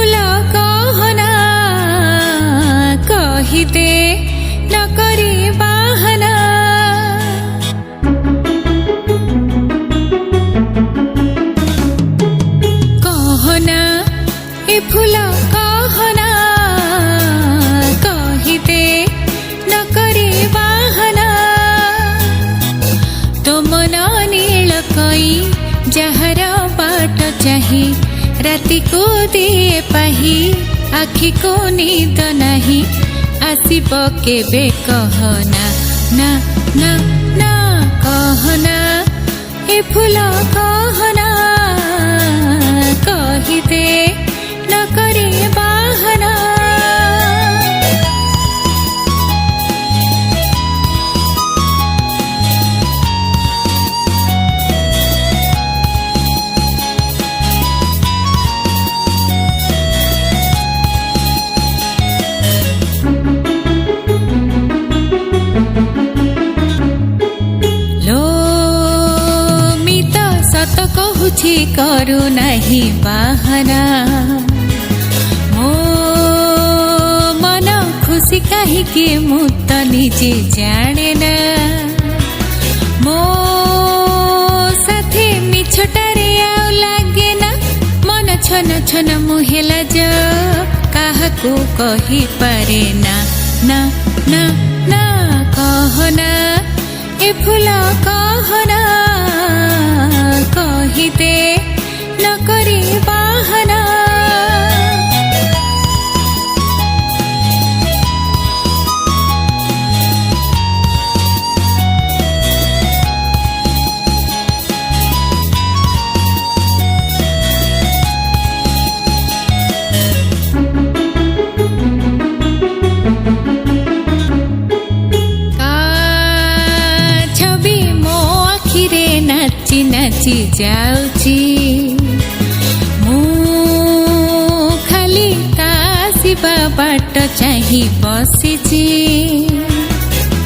फूल कहना कहिदे न करी बाहना कहना ए फूल कहना कहिदे न करी बाहना तो मन नील कई जहर बाट चाही राति को दिए पाही आखि को नींद नहीं आसिब केबे कहना ना ना ना कहना ए फूल कहना कहिदे न करे बाहना कहूछि करू नहीं बाहना मो मन खुशी कहीकि मु तो निजे जाने ना मो साथे मिछटारे आउ लागे ना मन छन छन मुहेला जो काहाकू कही पारे ना ना ना ना कहना ए फूल कहना कहिदे न करी बाहना नाची नाची जाऊची मु खाली कासिबा बाट चाही बसिची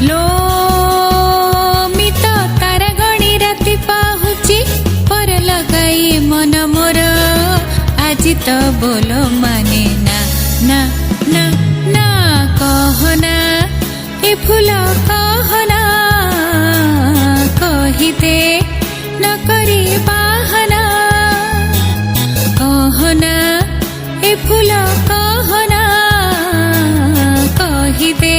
लो मित तारा गणी राति पाहुची पर लगाई मन मोर आज तो बोलो माने ना ना ना ना कहना ए फूल कहना कहिदे न करी बाहना कहना ए फूल कहना कहिदे